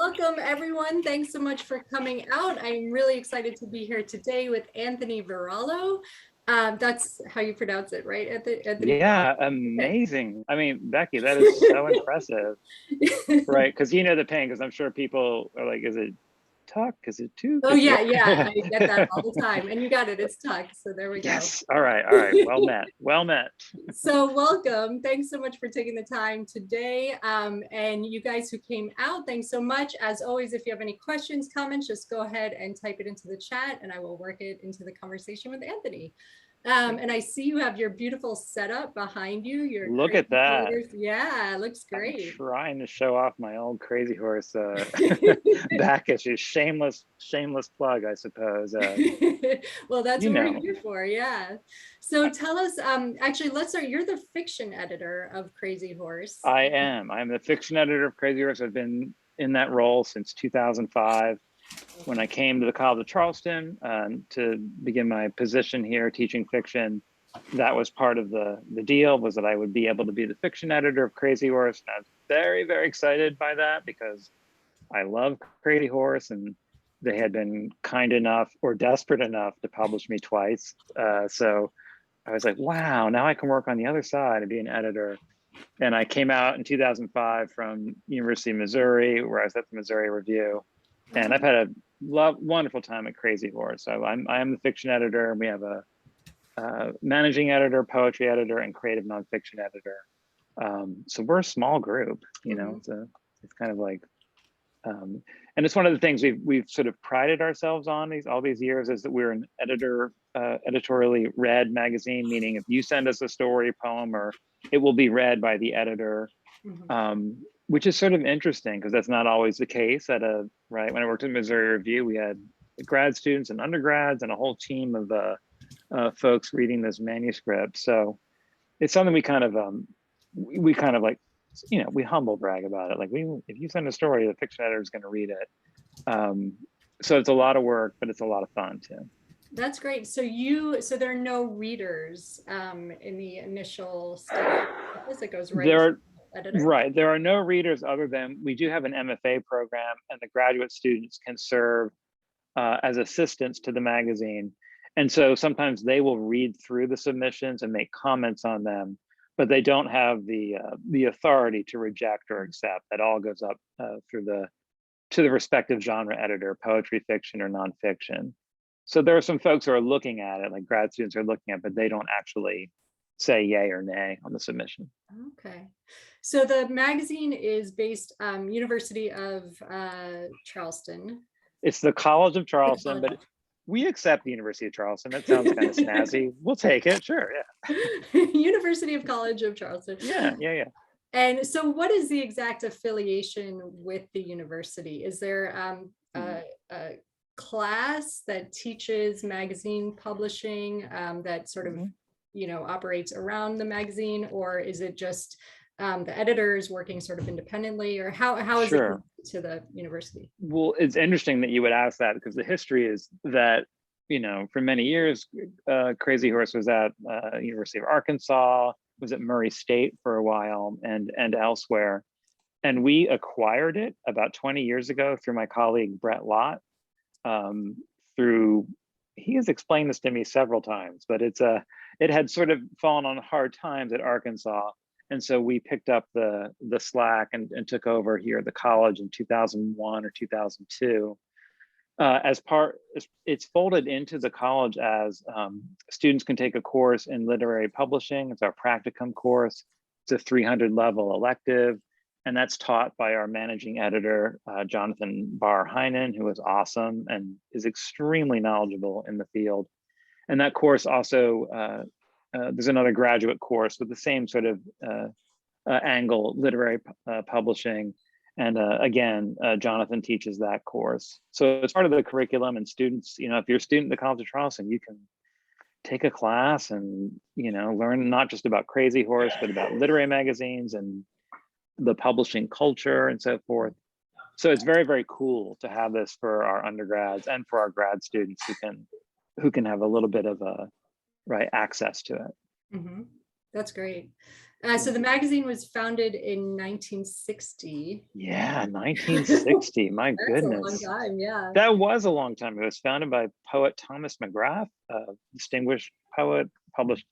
Welcome, everyone. Thanks so much for coming out. I'm really excited to be here today with Anthony Varallo. That's how you pronounce it, right? Anthony Yeah, Varallo? amazing. I mean, Becky, that is so impressive, right? Because you know the pain, because I'm sure people are like, is it tuck? Is it toque? Oh, Is yeah, yeah. it... I get that all the time. And you got it. It's tucked. So there we go. Yes. All right. All right. Well met. Well met. So welcome. Thanks so much for taking the time today. And you guys who came out, thanks so much. As always, if you have any questions, comments, just go ahead and type it into the chat and I will work it into the conversation with Anthony. And I see you have your beautiful setup behind you. Your Look at that. colors. Yeah, it looks I'm great. trying to show off my old Crazyhorse back issue. Shameless plug, I suppose. Well, that's You what we're know, here for. Yeah. So tell us, actually, let's start. You're the fiction editor of Crazyhorse. I am. I'm the fiction editor of Crazyhorse. I've been in that role since 2005. When I came to the College of Charleston to begin my position here teaching fiction, that was part of the deal, was that I would be able to be the fiction editor of Crazyhorse. And I was very, very excited by that because I love Crazyhorse and they had been kind enough or desperate enough to publish me twice. So I was like, wow, now I can work on the other side and be an editor. And I came out in 2005 from University of Missouri, where I was at the Missouri Review. And I've had a wonderful time at Crazyhorse. So I am the fiction editor, and we have a managing editor, poetry editor, and creative nonfiction editor. So we're a small group, you know. It's kind of like, and it's one of the things we've sort of prided ourselves on all these years, is that we're an editorially read magazine, meaning if you send us a story, poem, or it will be read by the editor. Which is sort of interesting because that's not always the case right. When I worked at Missouri Review, we had grad students and undergrads and a whole team of folks reading this manuscript. So it's something we kind of like, you know, we humble brag about it. Like, if you send a story, the fiction editor is going to read it. So it's a lot of work, but it's a lot of fun too. That's great. So there are no readers in the initial stage. It goes right. Right. There are no readers other than we do have an MFA program, and the graduate students can serve as assistants to the magazine. And so sometimes they will read through the submissions and make comments on them, but they don't have the authority to reject or accept. That all goes up to the respective genre editor, poetry, fiction, or nonfiction. So there are some folks who are looking at it, like grad students are looking at it, but they don't actually say yay or nay on the submission. Okay. So the magazine is based University of Charleston. It's the College of Charleston, but we accept the University of Charleston. That sounds kind of snazzy. We'll take it. Sure. Yeah. University of College of Charleston. Yeah. And so what is the exact affiliation with the university? Is there a class that teaches magazine publishing that sort of operates around the magazine, or is it just the editors working sort of independently, or how is it to the university? Well, it's interesting that you would ask that, because the history is that, for many years, Crazyhorse was at University of Arkansas, was at Murray State for a while, and elsewhere. And we acquired it about 20 years ago through my colleague, Brett Lott. He has explained this to me several times, but it had sort of fallen on hard times at Arkansas. And so we picked up the slack and took over here at the college in 2001 or 2002. It's folded into the college as students can take a course in literary publishing. It's our practicum course. It's a 300 level elective. And that's taught by our managing editor, Jonathan Barr-Heinen, who is awesome and is extremely knowledgeable in the field. And that course also, there's another graduate course with the same sort of angle, literary publishing. And again, Jonathan teaches that course. So it's part of the curriculum, and students, if you're a student at the College of Charleston, you can take a class and, learn not just about Crazyhorse, but about literary magazines and the publishing culture and so forth. So it's very, very cool to have this for our undergrads and for our grad students who can have a little bit of access to it. That's great. So the magazine was founded in 1960. Yeah, 1960. My That's a long goodness. time, yeah. That was a long time. It was founded by poet Thomas McGrath, a distinguished poet, published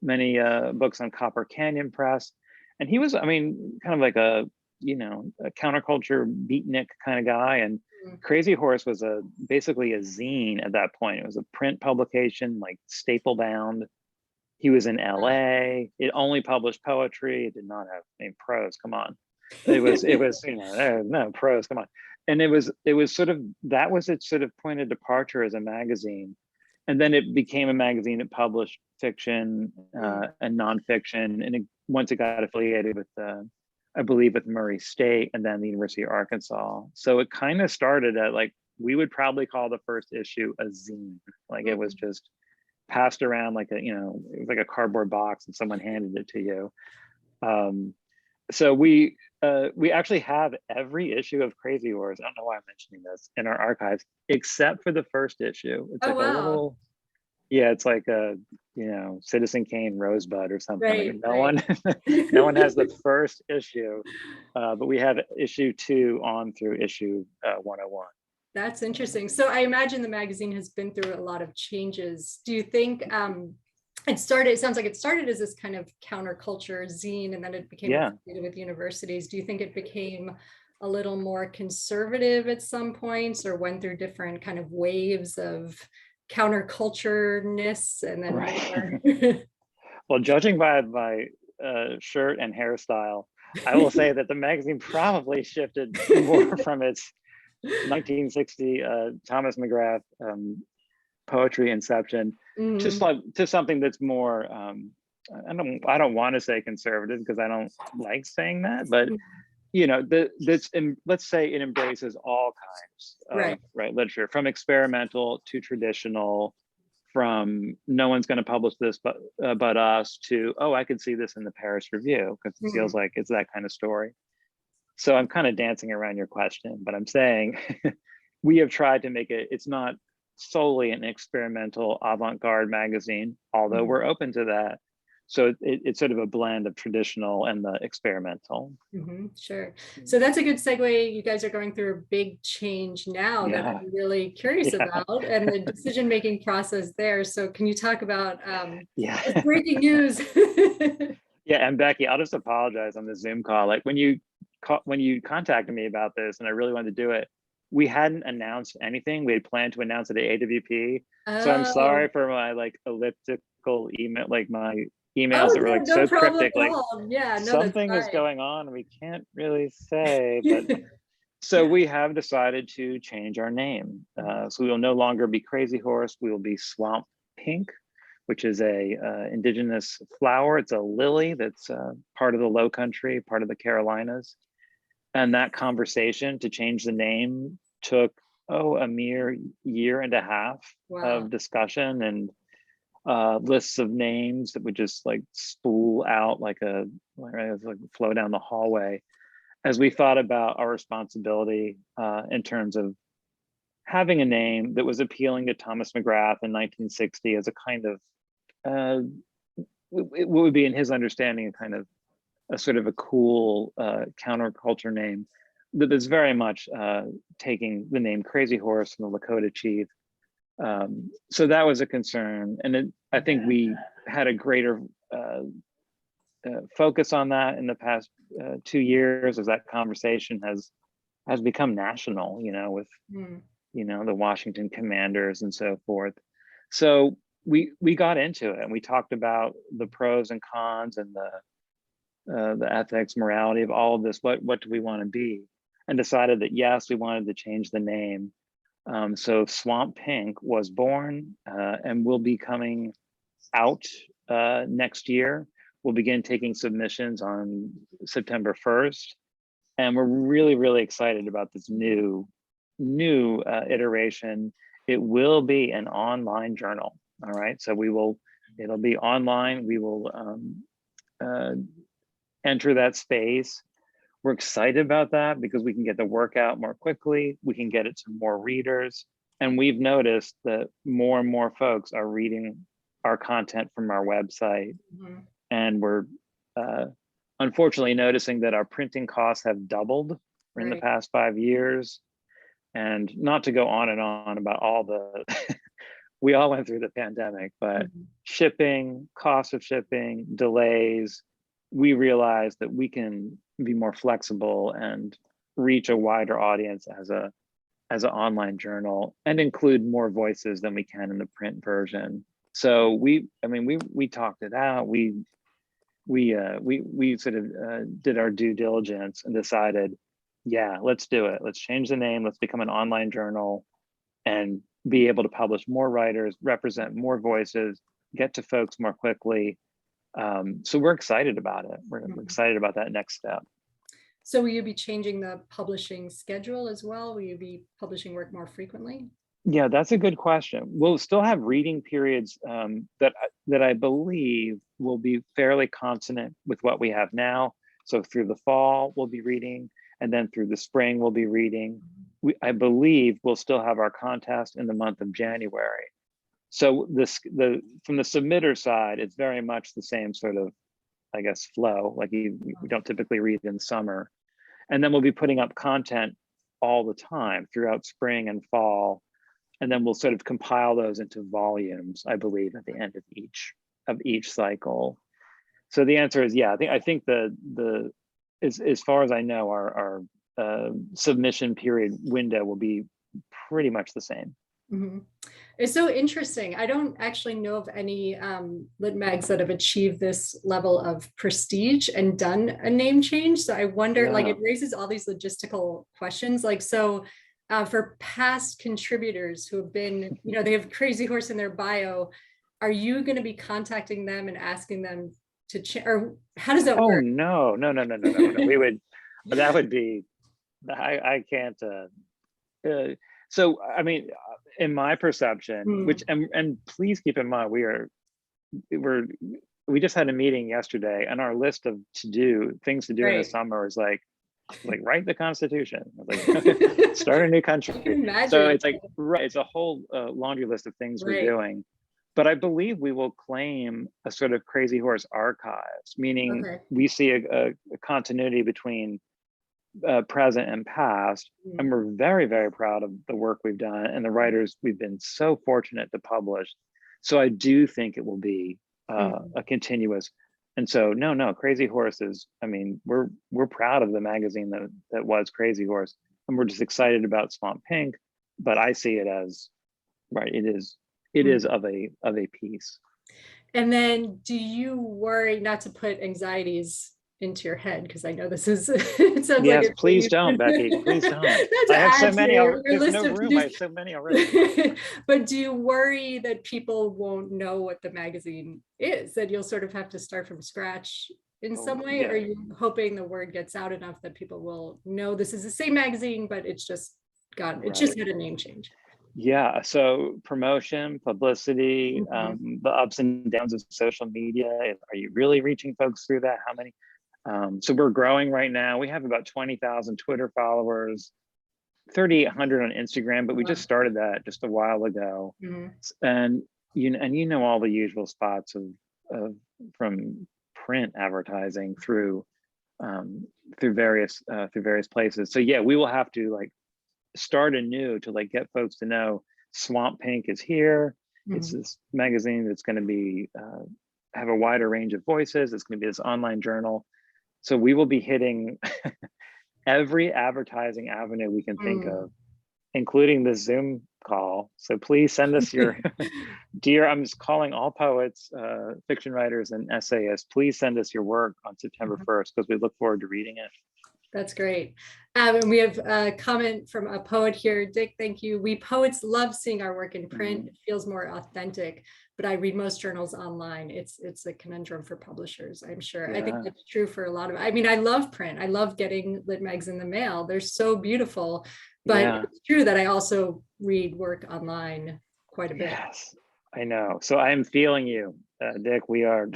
many books on Copper Canyon Press. And he was, I mean, kind of like a, you know, a counterculture beatnik kind of guy. And Crazyhorse was basically a zine at that point. It was a print publication, like staple bound. He was in LA. It only published poetry. It did not have any prose. Come on. It was, you know, no prose, come on. And it was sort of, that was its sort of point of departure as a magazine. And then it became a magazine that published fiction and nonfiction. And once it got affiliated with, I believe, with Murray State and then the University of Arkansas. So it kind of started at, like, we would probably call the first issue a zine. Like it was just passed around like a, you know, it was like a cardboard box and someone handed it to you. So we actually have every issue of Crazyhorse. I don't know why I'm mentioning this, in our archives, except for the first issue. It's like a little, yeah, it's like a, you know, Citizen Kane Rosebud or something. Right, no one has the first issue, but we have issue 2 on through issue 101. That's interesting. So I imagine the magazine has been through a lot of changes. Do you think it sounds like it started as this kind of counterculture zine, and then it became affiliated with universities. Do you think it became a little more conservative at some points, or went through different kind of waves of counterculture-ness and then more? Well, judging by my shirt and hairstyle, I will say that the magazine probably shifted more from its 1960 Thomas McGrath poetry inception to something that's more I don't want to say conservative because I don't like saying that, but you know, let's say it embraces all kinds of literature, from experimental to traditional, from no one's going to publish this but us, to, oh, I could see this in the Paris Review, because it feels like it's that kind of story. So I'm kind of dancing around your question, but I'm saying we have tried to make it's not solely an experimental avant-garde magazine, although we're open to that. So it's sort of a blend of traditional and the experimental. Sure. So that's a good segue. You guys are going through a big change now that I'm really curious about, and the decision-making process there. So can you talk about breaking news? Yeah, and Becky, I'll just apologize on the Zoom call. Like when you contacted me about this and I really wanted to do it, we hadn't announced anything. We had planned to announce it at AWP. So I'm sorry for my like elliptical email, like my emails that were like so cryptic, like something is going on, we can't really say, but so we have decided to change our name. So we will no longer be Crazyhorse, we will be Swamp Pink, which is a indigenous flower. It's a lily that's part of the Low Country, part of the Carolinas. And that conversation to change the name took a mere year and a half of discussion and lists of names that would just like spool out like flow down the hallway, as we thought about our responsibility in terms of having a name that was appealing to Thomas McGrath in 1960 as a kind of what would be, in his understanding, a kind of a sort of a cool counterculture name that is very much taking the name Crazyhorse from the Lakota chief. So that was a concern, and I think we had a greater focus on that in the past 2 years, as that conversation has become national, you know, with you know, the Washington Commanders and so forth. So we got into it and we talked about the pros and cons and the ethics, morality of all of this. What do we want to be? And decided that yes, we wanted to change the name. So Swamp Pink was born and will be coming out next year. We'll begin taking submissions on September 1st. And we're really, really excited about this new iteration. It will be an online journal. All right, so it'll be online. We will enter that space. We're excited about that because we can get the work out more quickly. We can get it to more readers. And we've noticed that more and more folks are reading our content from our website. And we're unfortunately noticing that our printing costs have doubled in the Right. past 5 years. And not to go on and on about all the, we all went through the pandemic, but Mhm. shipping, cost of shipping, delays, we realized that we can be more flexible and reach a wider audience as an online journal and include more voices than we can in the print version. So we talked it out. We sort of did our due diligence and decided, yeah, let's do it. Let's change the name. Let's become an online journal and be able to publish more writers, represent more voices, get to folks more quickly. So we're excited about it. We're excited about that next step. So will you be changing the publishing schedule as well? Will you be publishing work more frequently? Yeah, that's a good question. We'll still have reading periods that I believe will be fairly consonant with what we have now. So through the fall, we'll be reading, and then through the spring, we'll be reading. I believe we'll still have our contest in the month of January. So from the submitter side, it's very much the same sort of, I guess, flow. Like we don't typically read in summer. And then we'll be putting up content all the time throughout spring and fall. And then we'll sort of compile those into volumes, I believe, at the end of each cycle. So the answer is, yeah, I think as far as I know, our submission period window will be pretty much the same. Mm-hmm. It's so interesting. I don't actually know of any lit mags that have achieved this level of prestige and done a name change. So I wonder, like, it raises all these logistical questions. Like, so for past contributors who have been, they have Crazyhorse in their bio, are you going to be contacting them and asking them to change, or how does that work? Oh, no. We would, that would be, I can't. So, I mean, in my perception, which, and please keep in mind, we just had a meeting yesterday, and our list of things to do in the summer is like write the Constitution, like start a new country. So it's like, right, it's a whole laundry list of things we're doing. But I believe we will claim a sort of Crazyhorse archives, meaning we see a continuity between present and past, and we're very, very proud of the work we've done and the writers we've been so fortunate to publish. So I do think it will be a continuous. And so no, Crazyhorse is, I mean, we're proud of the magazine that was Crazyhorse, and we're just excited about Swamp Pink. But I see it as, right, it is of a piece. And then do you worry, not to put anxieties into your head, because I know this is, it sounds yes, like please don't, Becky, please don't. I have so many, there's no room, I have so many already. But do you worry that people won't know what the magazine is, that you'll sort of have to start from scratch in some way? Or are you hoping the word gets out enough that people will know this is the same magazine, but it's just just had a name change? Yeah, so promotion, publicity, the ups and downs of social media. Are you really reaching folks through that? How many? So we're growing right now. We have about 20,000 Twitter followers, 3,800 on Instagram, but we just started that just a while ago. And you know all the usual spots of from print advertising through various places. So yeah, we will have to like start anew to like get folks to know Swamp Pink is here. It's this magazine that's going to be have a wider range of voices. It's going to be this online journal. So we will be hitting every advertising avenue we can think of, including the Zoom call. So please send us your I'm just calling all poets, fiction writers, and essayists. Please send us your work on September 1st, because we look forward to reading it. That's great. And we have a comment from a poet here. Dick, thank you. We poets love seeing our work in print. It feels more authentic, but I read most journals online. It's a conundrum for publishers, I'm sure. I think that's true for a lot of, I mean, I love print. I love getting lit mags in the mail. They're so beautiful, but it's true that I also read work online quite a bit. Yes, I know. So I'm feeling you, Dick. We are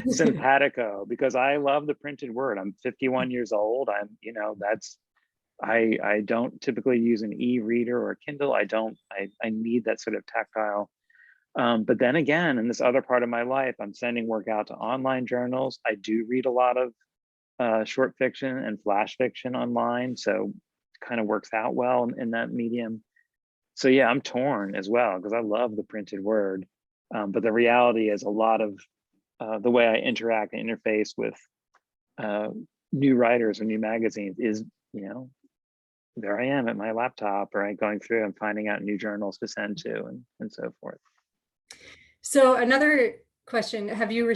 simpatico, because I love the printed word. I'm 51 years old. I don't typically use an e-reader or a Kindle. I need that sort of tactile But then again, in this other part of my life, I'm sending work out to online journals. I do read a lot of short fiction and flash fiction online, so it kind of works out well in that medium. So yeah, I'm torn as well because I love the printed word. But the reality is a lot of the way I interact and interface with new writers or new magazines is, there I am at my laptop, right, going through and finding out new journals to send to and so forth. So another question, have you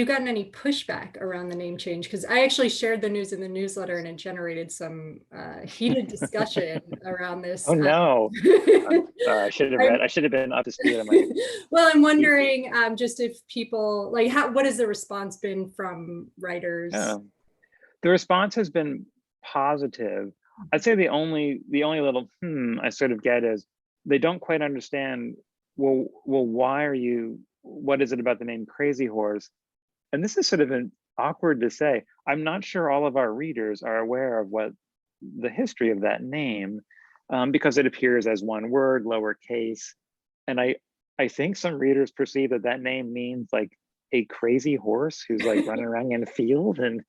gotten any pushback around the name change? Because I actually shared the news in the newsletter and it generated some heated discussion around this. Oh no, I'm sorry, I should have been up to speed on my. Well, I'm wondering just if people, like, what has the response been from writers? The response has been positive. I'd say the only little I sort of get is they don't quite understand, well, what is it about the name Crazyhorse? And this is sort of awkward to say. I'm not sure all of our readers are aware of what the history of that name, because it appears as one word, lowercase. And I think some readers perceive that name means like a crazy horse who's like running around in a field and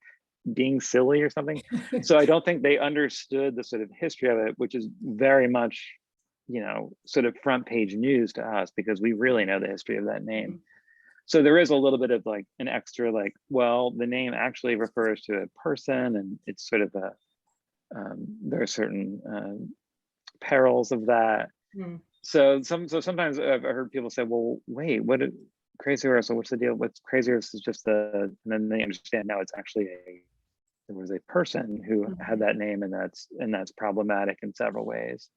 being silly or something. So I don't think they understood the sort of history of it, which is very much, sort of front page news to us because we really know the history of that name. So there is a little bit of like an extra, like, well, the name actually refers to a person and it's sort of there are certain perils of that. So sometimes I've heard people say, well, wait, what did Crazyhorse, so what's the deal with Crazyhorse is just and then they understand now it's actually there was a person who had that name and that's problematic in several ways.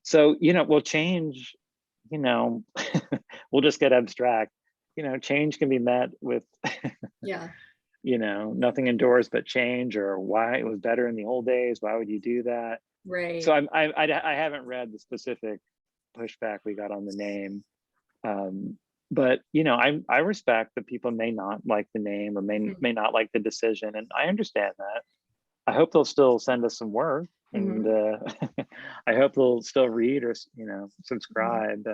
So, we'll change, we'll just get abstract, change can be met with, nothing endures but change, or why it was better in the old days. Why would you do that? Right. So I haven't read the specific pushback we got on the name. But I respect that people may not like the name or may not like the decision, and I understand that. I hope they'll still send us some work, and I hope they'll still read or subscribe.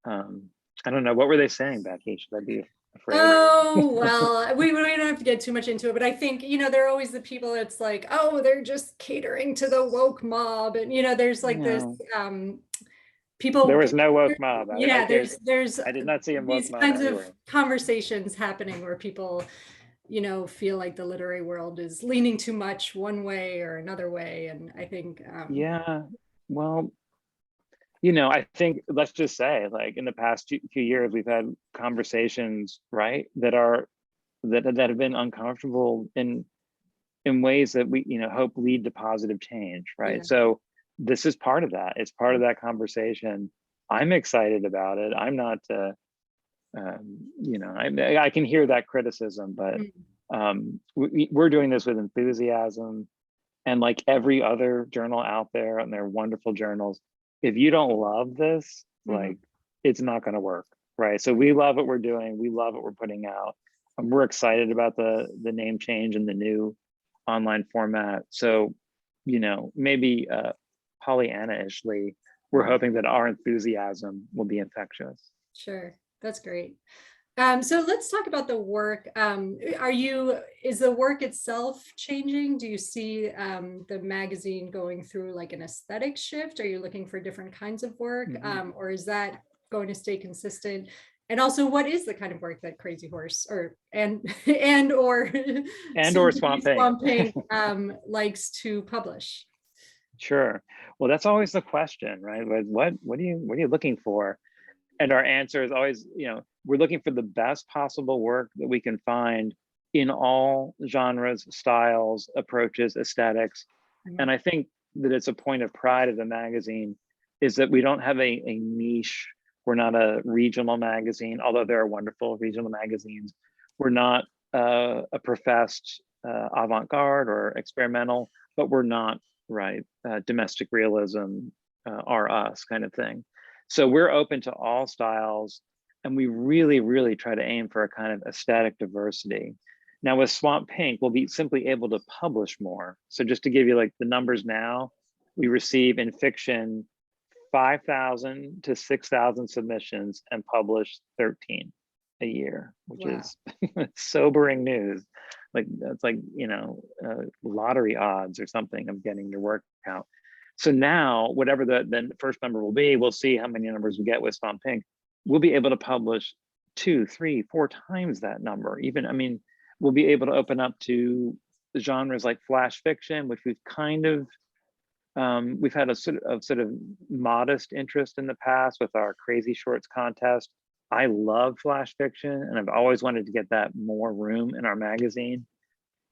I don't know, what were they saying, Becky? Should I be afraid? Oh, well, we don't have to get too much into it, but I think there are always the people that's like, oh, they're just catering to the woke mob, and there's like this people. There was no woke mob. There's I did not see a woke these mob kinds anywhere. of conversations happening where people feel like the literary world is leaning too much one way or another way, and I think well, I think, let's just say, like, in the past few years we've had conversations, right, that have been uncomfortable in ways that we hope lead to positive change, right? So this is part of that. It's part of that conversation. I'm excited about it. I'm not I can hear that criticism, but we're doing this with enthusiasm, and like every other journal out there, and they're wonderful journals, if you don't love this, like, it's not going to work, right? So we love what we're doing. We love what we're putting out. And we're excited about the name change and the new online format. So, maybe Pollyanna-ishly, we're hoping that our enthusiasm will be infectious. Sure, that's great. So let's talk about the work. Is the work itself changing? Do you see the magazine going through like an aesthetic shift? Are you looking for different kinds of work, or is that going to stay consistent? And also, what is the kind of work that Crazyhorse or Swamp Pink likes to publish? Sure. Well, that's always the question, right? What are you looking for? And our answer is always, we're looking for the best possible work that we can find in all genres, styles, approaches, aesthetics. And I think that it's a point of pride of the magazine is that we don't have a niche. We're not a regional magazine, although there are wonderful regional magazines. We're not a professed avant-garde or experimental, but we're not, right, domestic realism, are us kind of thing. So we're open to all styles, and we really, really try to aim for a kind of aesthetic diversity. Now with Swamp Pink, we'll be simply able to publish more. So just to give you like the numbers now, we receive in fiction 5,000 to 6,000 submissions and publish 13 a year, which Wow. is sobering news. Like that's like, you know, lottery odds or something of getting your work out. So now, whatever the first number will be, we'll see how many numbers we get with Swamp Pink. We'll be able to publish 2, 3, 4 times that number. Even, I mean, we'll be able to open up to genres like flash fiction, which we've kind of, we've had a sort of modest interest in the past with our Crazy Shorts contest. I love flash fiction, and I've always wanted to get that more room in our magazine.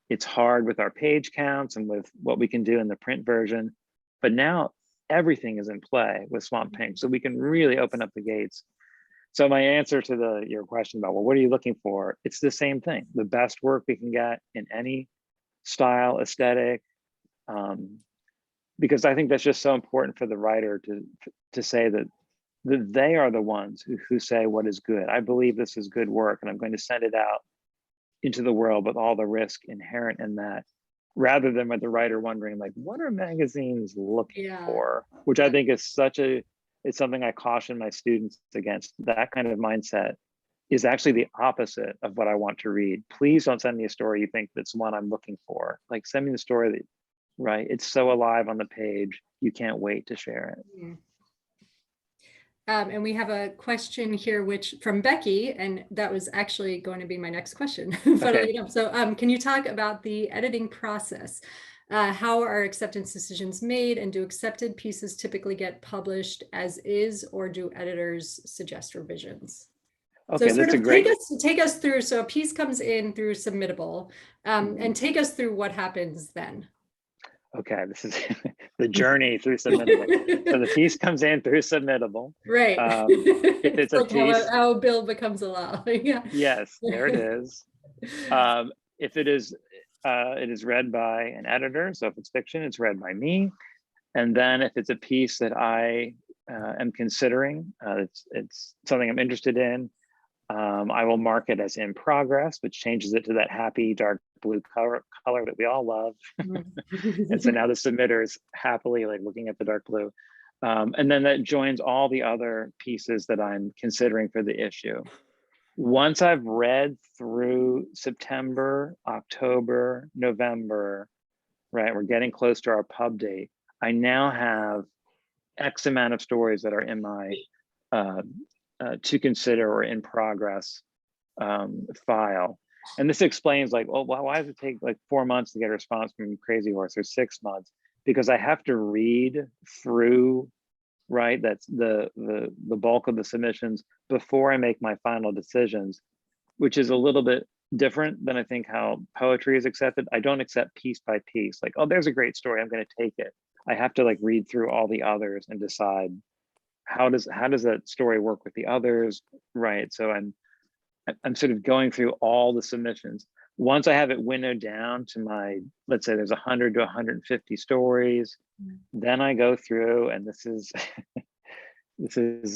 It's hard with our page counts and with what we can do in the print version, but now everything is in play with Swamp Pink, so we can really open up the gates. So my answer to your question about, well, what are you looking for? It's the same thing, the best work we can get in any style, aesthetic, because I think that's just so important for the writer to say that they are the ones who say what is good. I believe this is good work, and I'm going to send it out into the world with all the risk inherent in that, rather than with the writer wondering, like, what are magazines looking for? Which I think is it's something I caution my students against. That kind of mindset is actually the opposite of what I want to read. Please don't send me a story you think that's one I'm looking for. Like, send me the story that, right, it's so alive on the page, you can't wait to share it. And we have a question here, which from Becky, and that was actually going to be my next question. Okay. So can you talk about the editing process? How are acceptance decisions made, and do accepted pieces typically get published as is, or do editors suggest revisions? Okay, so that's a great. Take us through. So a piece comes in through submittable, and take us through what happens then. Okay, this is the journey through submittable. So the piece comes in through submittable. Right. If it's like a piece, how Bill becomes a law. Yeah. Yes, there it is. If it is read by an editor. So if it's fiction, it's read by me. And then if it's a piece that I am considering, it's something I'm interested in, I will mark it as in progress, which changes it to that happy dark blue color that we all love. And so now the submitter is happily like looking at the dark blue. And then that joins all the other pieces that I'm considering for the issue. Once I've read through September, October, November, right, we're getting close to our pub date, I now have X amount of stories that are in my to consider or in progress file. And this explains, like, well, why does it take like 4 months to get a response from Crazyhorse, or 6 months? Because I have to read through, right, that's the bulk of the submissions before I make my final decisions, which is a little bit different than I think how poetry is accepted. I don't accept piece by piece, like, oh, there's a great story, I'm going to take it. I have to like read through all the others and decide how does that story work with the others, right? So I'm sort of going through all the submissions. Once I have it winnowed down to my, let's say there's 100 to 150 stories, then I go through, and this is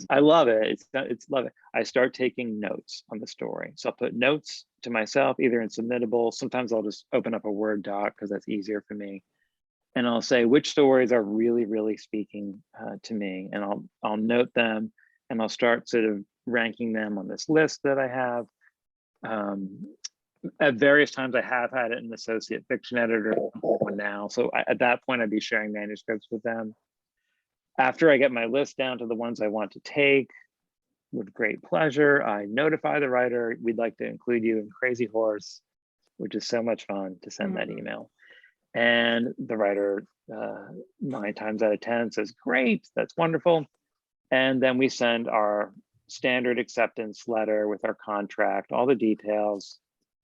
I love it. It's love it. I start taking notes on the story. So I'll put notes to myself, either in submittable. Sometimes I'll just open up a Word doc because that's easier for me. And I'll say which stories are really, really speaking to me, and I'll note them, and I'll start sort of ranking them on this list that I have. At various times, I have had an associate fiction editor now. So at that point, I'd be sharing manuscripts with them. After I get my list down to the ones I want to take, with great pleasure, I notify the writer, we'd like to include you in Crazyhorse, which is so much fun to send that email. And the writer, 9 times out of 10, says, great, that's wonderful. And then we send our standard acceptance letter with our contract, all the details,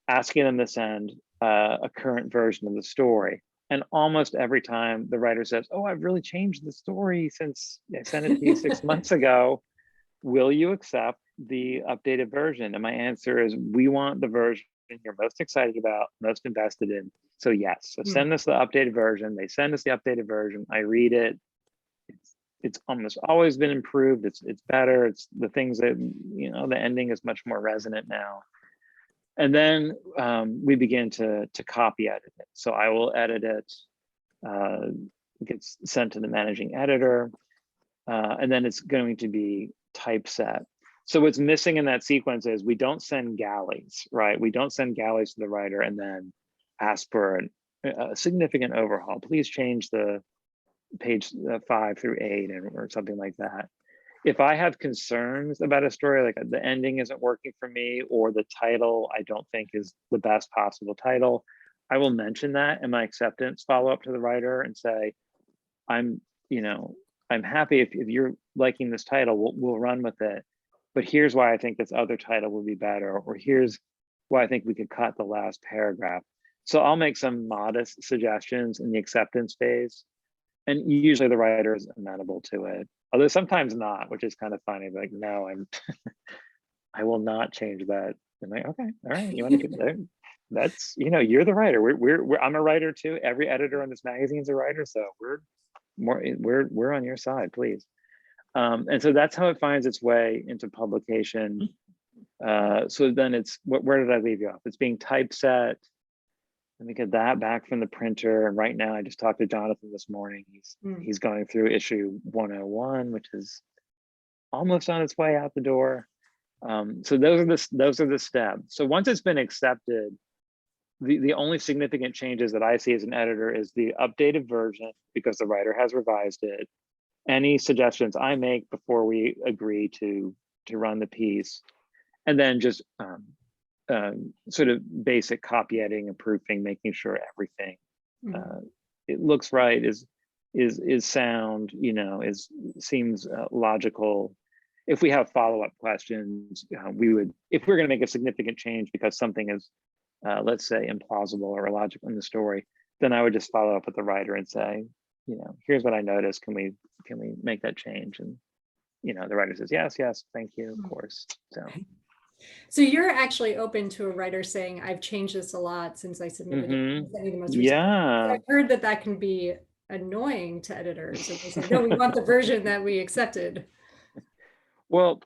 asking them to send a current version of the story. And almost every time the writer says, oh, I've really changed the story since I sent it to you 6 months ago. Will you accept the updated version? And my answer is, we want the version you're most excited about, most invested in. So yes, so send us the updated version. They send us the updated version. I read it. It's almost always been improved. It's better. It's the things that, you know, the ending is much more resonant now. And then we begin to copy edit it. So I will edit it. It gets sent to the managing editor. and then it's going to be typeset. So what's missing in that sequence is we don't send galleys, right? We don't send galleys to the writer and then ask for a significant overhaul. Please change the page 5 through 8 or something like that. If I have concerns about a story, like the ending isn't working for me, or the title I don't think is the best possible title, I will mention that in my acceptance follow-up to the writer and say, I'm happy if you're liking this title, we'll run with it. But here's why I think this other title would be better, or here's why I think we could cut the last paragraph. So I'll make some modest suggestions in the acceptance phase. And usually the writer is amenable to it, although sometimes not, which is kind of funny. Like, no, I will not change that. I'm like, okay, all right, you want to get there? That's, you're the writer. I'm a writer too. Every editor on this magazine is a writer, so we're on your side, please. And so that's how it finds its way into publication. So then it's where did I leave you off? It's being typeset. Let me get that back from the printer. And right now, I just talked to Jonathan this morning. He's going through issue 101, which is almost on its way out the door. So those are the steps. So once it's been accepted, the only significant changes that I see as an editor is the updated version, because the writer has revised it. Any suggestions I make before we agree to run the piece, and then just sort of basic copy editing and proofing, making sure everything it looks right, is sound, seems logical. If we have follow-up questions, we would, if we're going to make a significant change because something is, let's say, implausible or illogical in the story, then I would just follow up with the writer and say, here's what I noticed. Can we make that change? And the writer says, yes, thank you, of course. So you're actually open to a writer saying, I've changed this a lot since I submitted it. The most recent. I've heard that can be annoying to editors. If they say, no, we want the version that we accepted. Well,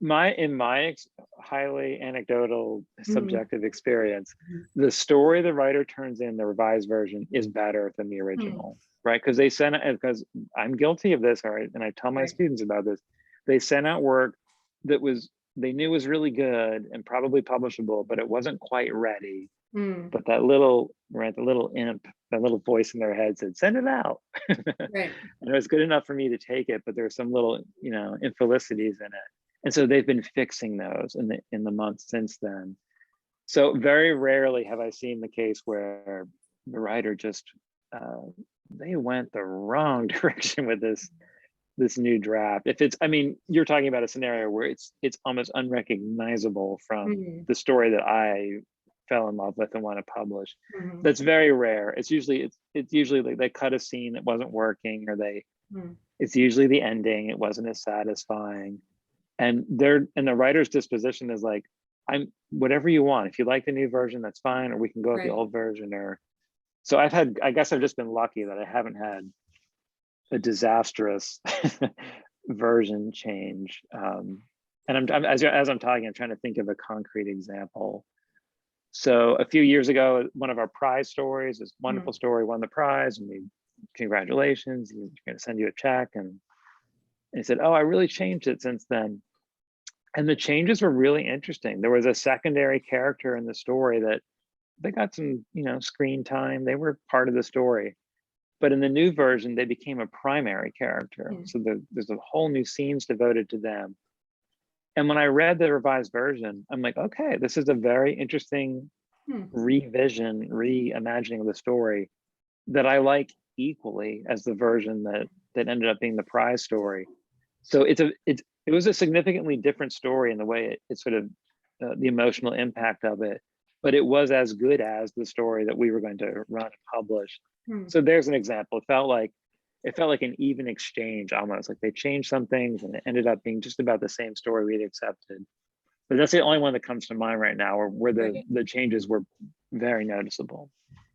in my highly anecdotal, subjective experience, the story the writer turns in, the revised version, is better than the original, right? Because they sent it, because I'm guilty of this, all right, and I tell my students about this. They sent out work that they knew was really good and probably publishable, but it wasn't quite ready. But that little imp, that little voice in their head said, send it out. And it was good enough for me to take it, but there's some little, infelicities in it. And so they've been fixing those in the months since then. So very rarely have I seen the case where the writer just, they went the wrong direction with this new draft. If it's, you're talking about a scenario where it's almost unrecognizable from the story that I fell in love with and want to publish. That's very rare. It's usually like they cut a scene that wasn't working, or it's usually the ending, it wasn't as satisfying. And the writer's disposition is like, I'm whatever you want. If you like the new version, that's fine, or we can go with the old version. So I guess I've just been lucky that I haven't had a disastrous version change. And I'm as I'm talking, I'm trying to think of a concrete example. So a few years ago, one of our prize stories, this wonderful story, won the prize, and congratulations, we're going to send you a check. And he said, oh, I really changed it since then. And the changes were really interesting. There was a secondary character in the story that they got some, screen time. They were part of the story. But in the new version, they became a primary character. So there's a whole new scenes devoted to them. And when I read the revised version, I'm like, okay, this is a very interesting revision, reimagining of the story that I like equally as the version that ended up being the prize story. So it was a significantly different story in the way it sort of the emotional impact of it, but it was as good as the story that we were going to run and publish. So there's an example. It felt like an even exchange, almost like they changed some things and it ended up being just about the same story we'd accepted. But that's the only one that comes to mind right now, where the changes were very noticeable.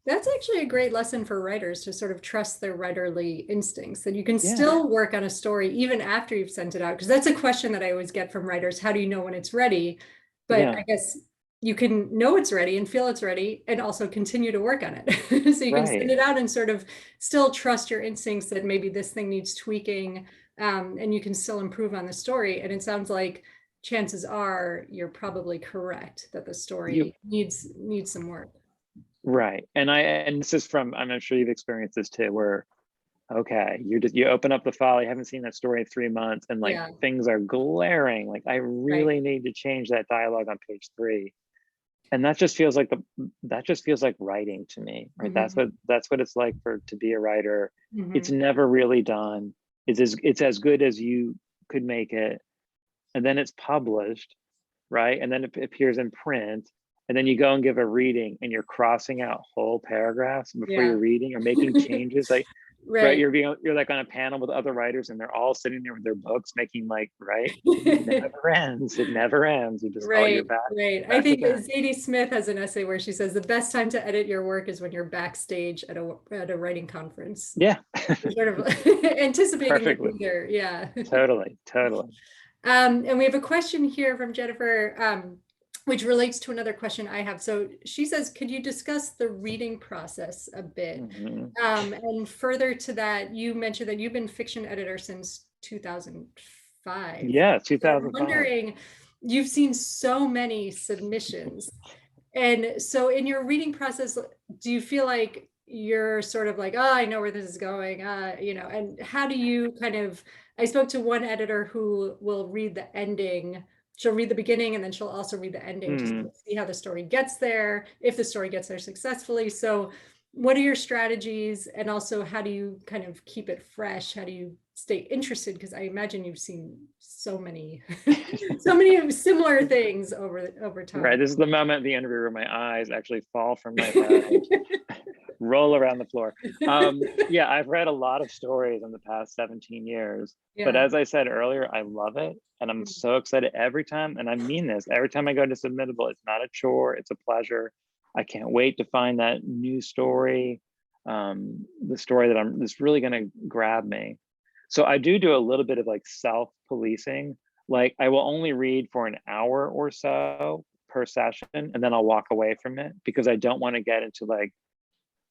That's actually a great lesson for writers, to sort of trust their writerly instincts, that you can still work on a story even after you've sent it out. Because that's a question that I always get from writers. How do you know when it's ready? But I guess you can know it's ready and feel it's ready and also continue to work on it. So you can send it out and sort of still trust your instincts that maybe this thing needs tweaking, and you can still improve on the story. And it sounds like chances are you're probably correct that the story needs some work. Right. And this is from, I'm sure you've experienced this too, where, okay, you open up the file, you haven't seen that story in 3 months, and like things are glaring. Like, I really need to change that dialogue on page 3. And that just feels like writing to me, right? That's what it's like to be a writer. It's never really done. It's as good as you could make it. And then it's published, right? And then it appears in print. And then you go and give a reading and you're crossing out whole paragraphs before you're reading or making changes. Like, right. You're like on a panel with other writers and they're all sitting there with their books making like, right? It never ends. It never ends. You just, you're back. Right. I think Zadie Smith has an essay where she says the best time to edit your work is when you're backstage at a writing conference. Yeah. Sort of anticipating the reader. Yeah. Totally. And we have a question here from Jennifer, which relates to another question I have. So she says, could you discuss the reading process a bit? And further to that, you mentioned that you've been fiction editor since 2005. Yeah, 2005. I'm wondering, you've seen so many submissions. And so in your reading process, do you feel like you're sort of like, oh, I know where this is going, and how do you kind of, I spoke to one editor who will read the ending. She'll read the beginning and then she'll also read the ending to see how the story gets there, if the story gets there successfully. So what are your strategies? And also, how do you kind of keep it fresh? How do you stay interested? Because I imagine you've seen so many similar things over time. Right. This is the moment in the interview where my eyes actually fall from my head. Roll around the floor. Yeah, I've read a lot of stories in the past 17 years, but as I said earlier, I love it. And I'm so excited every time. And I mean this, every time I go to Submittable, it's not a chore, it's a pleasure. I can't wait to find that new story, the story that's really gonna grab me. So I do a little bit of like self-policing. Like, I will only read for an hour or so per session, and then I'll walk away from it because I don't want to get into like,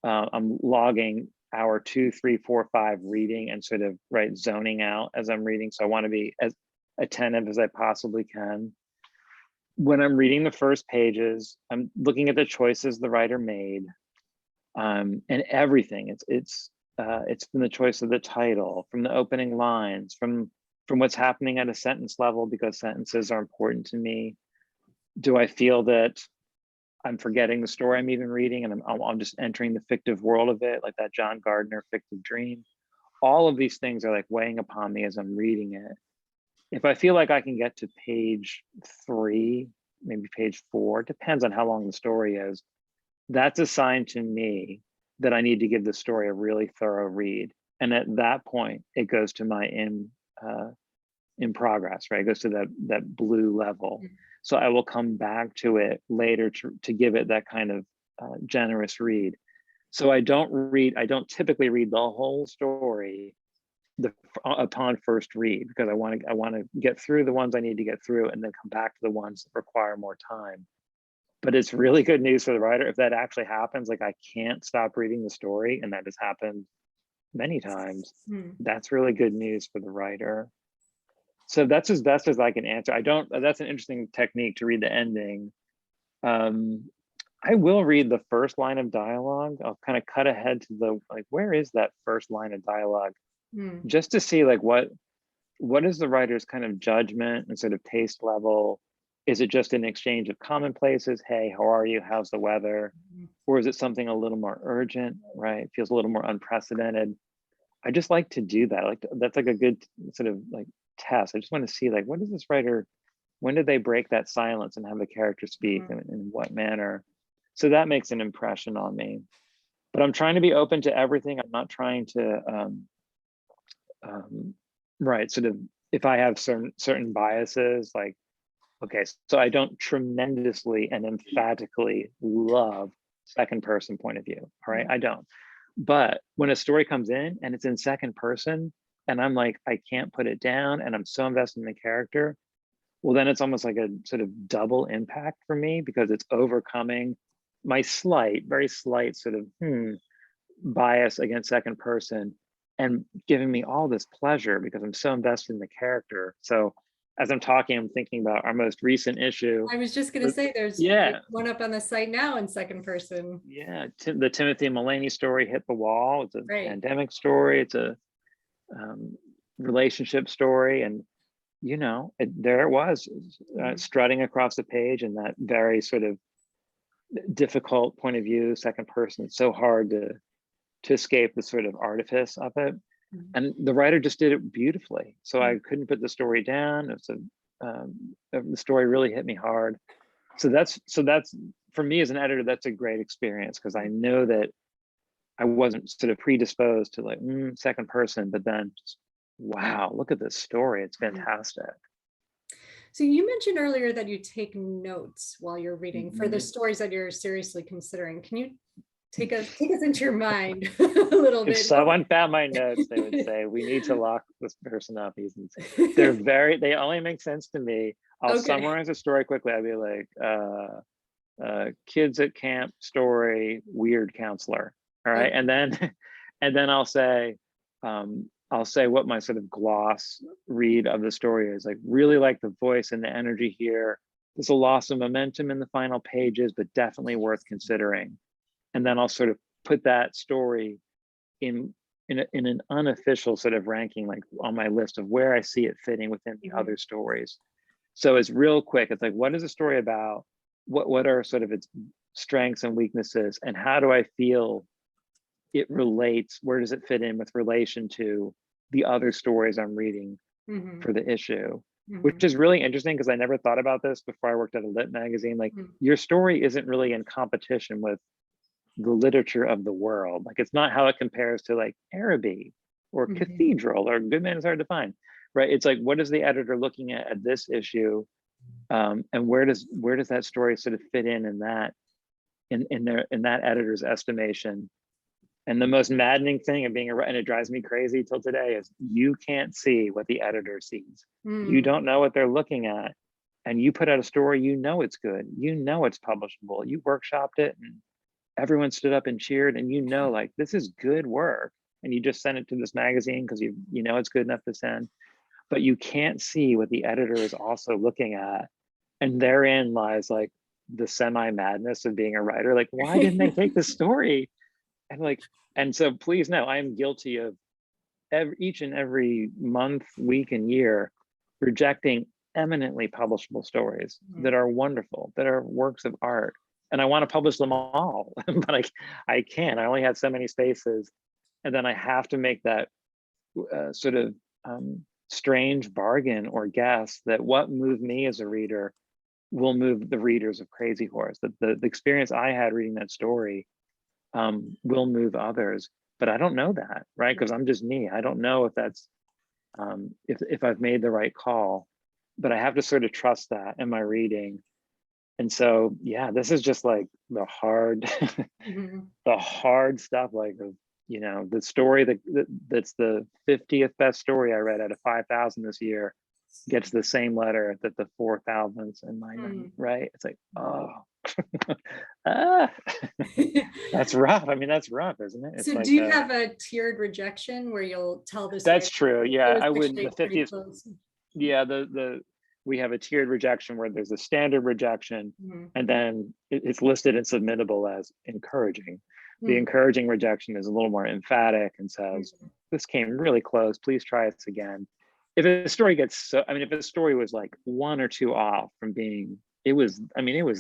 I'm logging hour 2, 3, 4, 5 reading and sort of zoning out as I'm reading. So I want to be as attentive as I possibly can. When I'm reading the first pages, I'm looking at the choices the writer made, and everything. It's from the choice of the title, from the opening lines, from what's happening at a sentence level, because sentences are important to me. Do I feel that I'm forgetting the story I'm even reading and I'm just entering the fictive world of it, like that John Gardner fictive dream? All of these things are like weighing upon me as I'm reading it. If I feel like I can get to page 3, maybe page 4, depends on how long the story is, that's a sign to me that I need to give the story a really thorough read. And at that point, it goes to my in progress, right? It goes to that blue level. So I will come back to it later to give it that kind of generous read. So I don't typically read the whole story upon first read, because I want to get through the ones I need to get through and then come back to the ones that require more time. But it's really good news for the writer if that actually happens. Like, I can't stop reading the story, and that has happened many times. That's really good news for the writer. So that's as best as I can answer. That's an interesting technique to read the ending. I will read the first line of dialogue. I'll kind of cut ahead to where is that first line of dialogue? Just to see like what is the writer's kind of judgment and sort of taste level. Is it just an exchange of commonplaces? Hey, how are you? How's the weather? Or is it something a little more urgent, right? It feels a little more unprecedented. I just like to do that. That's like a good sort of like test. I just want to see like, what is this writer, when did they break that silence and have the character speak, and in what manner? So that makes an impression on me. But I'm trying to be open to everything. I'm not trying to sort of, if I have certain biases, like, okay, so I don't tremendously and emphatically love second person point of view, all right? I don't. But when a story comes in and it's in second person, and I'm like, I can't put it down, and I'm so invested in the character, well, then it's almost like a sort of double impact for me, because it's overcoming my very slight sort of bias against second person. and giving me all this pleasure because I'm so invested in the character. So as I'm talking, I'm thinking about our most recent issue. I was just gonna say there's Yeah, one up on the site now in second person. yeah. The Timothy and Mulaney story hit the wall. It's a Right. pandemic story. It's a relationship story, and there it was, strutting across the page in that very sort of difficult point of view, second person. It's so hard to escape the sort of artifice of it. And the writer just did it beautifully. So I couldn't put the story down. It's the story really hit me hard. So that's for me as an editor, that's a great experience because I know that I wasn't sort of predisposed to like second person, but then just, wow, look at this story. It's fantastic. So you mentioned earlier that you take notes while you're reading for the stories that you're seriously considering. Can you take us into your mind a little bit? If someone found my notes, they would say, we need to lock this person up. They only make sense to me. I'll summarize the story quickly. I'd be like, kids at camp story, weird counselor. All right. And then I'll say what my sort of gloss read of the story is. Like, really like the voice and the energy here. There's a loss of momentum in the final pages, but definitely worth considering. And then I'll sort of put that story in an unofficial sort of ranking, like on my list of where I see it fitting within the other stories. So it's real quick. It's like, what is the story about? What are sort of its strengths and weaknesses? And how do I feel it relates? Where does it fit in with relation to the other stories I'm reading for the issue? Which is really interesting because I never thought about this before I worked at a lit magazine. Like, your story isn't really in competition with the literature of the world. Like, it's not how it compares to like Araby or Cathedral or Good Man is Hard to Find, right? It's like, what is the editor looking at this issue, and where does that story sort of fit in that editor's estimation? And the most maddening thing of being and it drives me crazy till today, is you can't see what the editor sees. You don't know what they're looking at, and you put out a story, it's good, it's publishable, you workshopped it and everyone stood up and cheered, and like, this is good work, and you just send it to this magazine because you know it's good enough to send, but you can't see what the editor is also looking at. And therein lies like the semi-madness of being a writer. Like, why didn't they take the story? And so please know, I am guilty of each and every month, week, and year rejecting eminently publishable stories that are wonderful, that are works of art. And I want to publish them all, but I can't. I only have so many spaces. And then I have to make that sort of strange bargain or guess that what moved me as a reader will move the readers of Crazyhorse. That the experience I had reading that story will move others, but I don't know that, right? Because I'm just me. I don't know if that's if I've made the right call, but I have to sort of trust that in my reading. And so, yeah, this is just like the hard, the hard stuff, like, the story that's the 50th best story I read out of 5,000 this year gets the same letter that the 4,000th in mine, right? It's like, oh, that's rough. I mean, that's rough, isn't it? It's so like, do you have a tiered rejection where you'll tell this? That's true. Yeah, I wouldn't. The 50th. Close. Yeah, we have a tiered rejection where there's a standard rejection, and then it's listed and submittable as encouraging. The encouraging rejection is a little more emphatic and says, this came really close, please try this again. If a story gets if a story was like 1 or 2 off from being, it was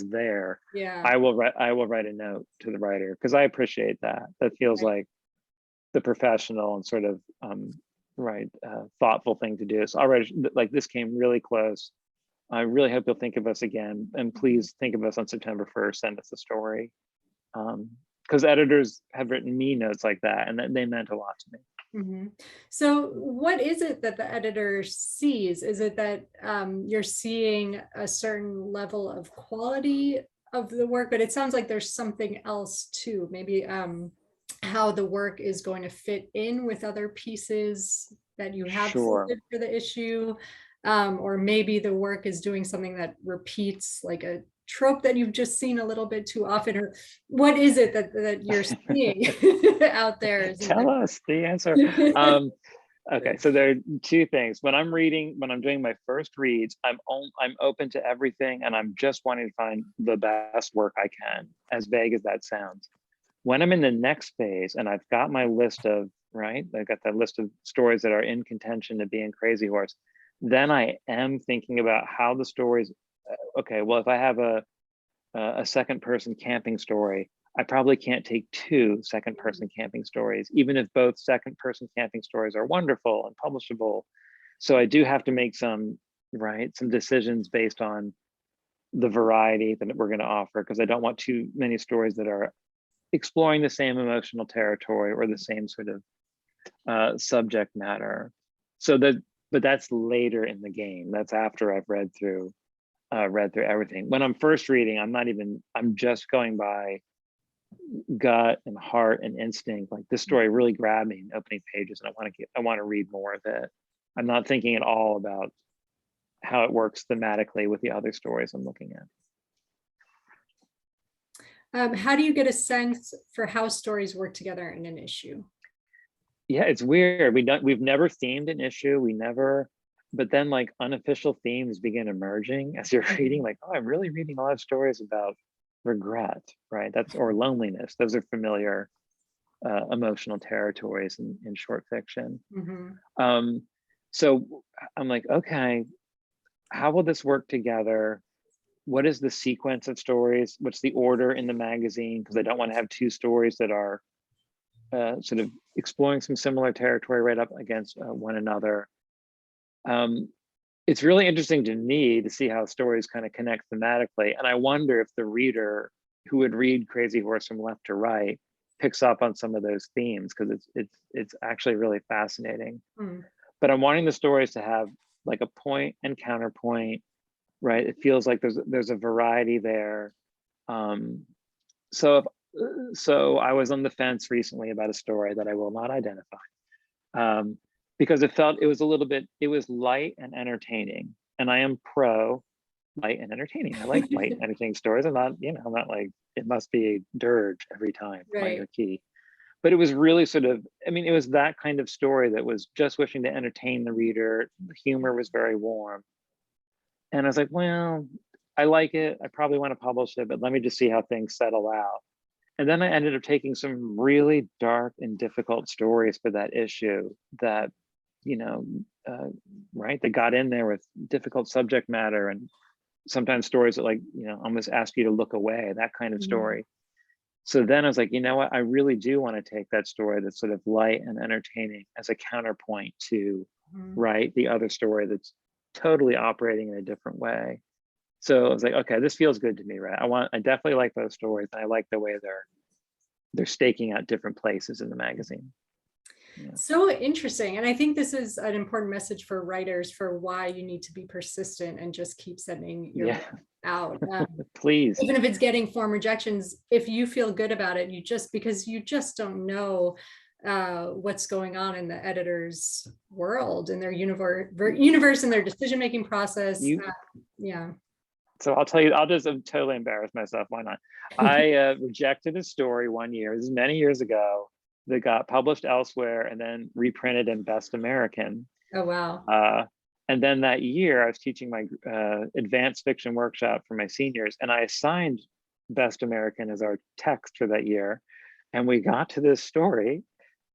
there. Yeah. I will write a note to the writer because I appreciate that. That feels like the professional and sort of thoughtful thing to do. So I'll write, like, this came really close. I really hope you'll think of us again, and please think of us on September 1st. Send us a story. Because editors have written me notes like that, and they meant a lot to me. So what is it that the editor sees? Is it that you're seeing a certain level of quality of the work, but it sounds like there's something else too, maybe how the work is going to fit in with other pieces that you have submitted for the issue, or maybe the work is doing something that repeats, like a trope that you've just seen a little bit too often, or what is it that you're seeing out there? Tell us the answer. Okay, so there are two things. When I'm doing my first reads, I'm open to everything, and I'm just wanting to find the best work I can, as vague as that sounds. When I'm in the next phase and I've got my list of, I've got that list of stories that are in contention to be in Crazyhorse, then I am thinking about how the stories, okay, well, if I have a second person camping story, I probably can't take two second person camping stories, even if both second person camping stories are wonderful and publishable. So I do have to make some decisions based on the variety that we're going to offer, because I don't want too many stories that are exploring the same emotional territory or the same sort of subject matter. But that's later in the game. That's after I've read through everything. When I'm first reading, I'm just going by gut and heart and instinct. Like, this story really grabbed me in opening pages, and I want to read more of it. I'm not thinking at all about how it works thematically with the other stories I'm looking at. How do you get a sense for how stories work together in an issue? Yeah, it's weird. We've never themed an issue. But then like unofficial themes begin emerging as you're reading, like, oh, I'm really reading a lot of stories about regret, right? Or loneliness. Those are familiar emotional territories in short fiction. Mm-hmm. So I'm like, okay, how will this work together? What is the sequence of stories? What's the order in the magazine? Because I don't want to have two stories that are sort of exploring some similar territory right up against one another. It's really interesting to me to see how stories kind of connect thematically. And I wonder if the reader who would read Crazyhorse from left to right picks up on some of those themes, because it's actually really fascinating. But I'm wanting the stories to have like a point and counterpoint, right? It feels like there's a variety there. So I was on the fence recently about a story that I will not identify, because it was light and entertaining, and I am pro light and entertaining. I like light and entertaining stories. I'm not like, it must be a dirge every time, Right. key. But it was really it was that kind of story that was just wishing to entertain the reader. The humor was very warm. And I was like, well, I like it. I probably want to publish it, but let me just see how things settle out. And then I ended up taking some really dark and difficult stories for that issue that, that got in there with difficult subject matter, and sometimes stories that almost ask you to look away, that kind of story. So then I was like, you know what, I really do want to take that story that's sort of light and entertaining as a counterpoint to the other story that's totally operating in a different way. So I was like, okay, this feels good to me, right? I definitely like those stories, and I like the way they're staking out different places in the magazine. Yeah. So interesting. And I think this is an important message for writers for why you need to be persistent and just keep sending your work out. Please. Even if it's getting form rejections, if you feel good about it, because you just don't know what's going on in the editor's world, in their universe and their decision-making process. Yeah. So I'll tell you, I'll just totally embarrass myself. Why not? I rejected a story one year, this is many years ago, that got published elsewhere and then reprinted in Best American. Oh, wow. And then that year I was teaching my advanced fiction workshop for my seniors, and I assigned Best American as our text for that year. And we got to this story,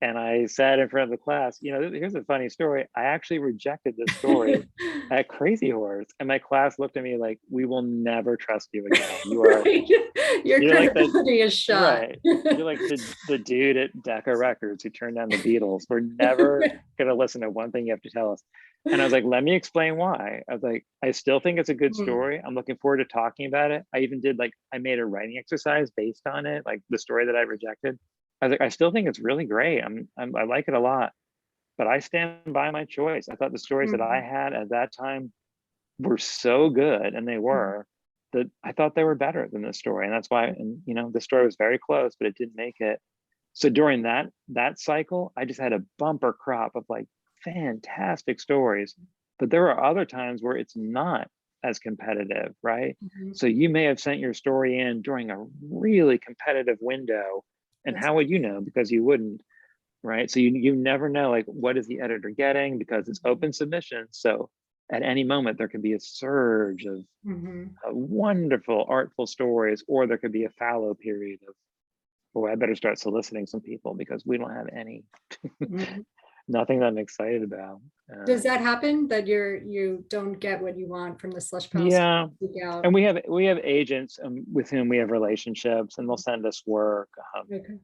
and I said in front of the class, here's a funny story. I actually rejected this story at Crazyhorse, and my class looked at me like, we will never trust you again. Your credibility is shot. Right. You're like the dude at Decca Records who turned down the Beatles. We're never going to listen to one thing you have to tell us. And I was like, let me explain why. I was like, I still think it's a good story. I'm looking forward to talking about it. I even did I made a writing exercise based on it, like the story that I rejected. I was like, I still think it's really great. I like it a lot, but I stand by my choice. I thought the stories that I had at that time were so good, and they were, that I thought they were better than this story. And that's why, the story was very close, but it didn't make it. So during that cycle, I just had a bumper crop of fantastic stories. But there are other times where it's not as competitive, right? Mhm. So you may have sent your story in during a really competitive window, and That's how would you know? Because you wouldn't, right? So you never know, like, what is the editor getting, because it's open submission. So at any moment there could be a surge of Mhm. wonderful, artful stories, or there could be a fallow period of, oh, I better start soliciting some people because we don't have any, Mhm. nothing that I'm excited about. Does that happen that you don't get what you want from the slush pile? So Yeah, you seek out? and we have agents with whom we have relationships, and they'll send us work. Okay.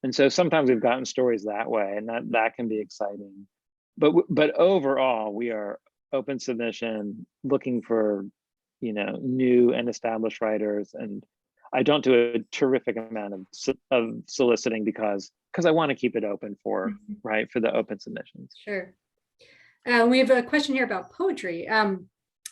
And so sometimes we've gotten stories that way, and that can be exciting. But overall, we are open submission, looking for, new and established writers. And I don't do a terrific amount of soliciting because I want to keep it open for, Mhm. right, for the open submissions. Sure. We have a question here about poetry.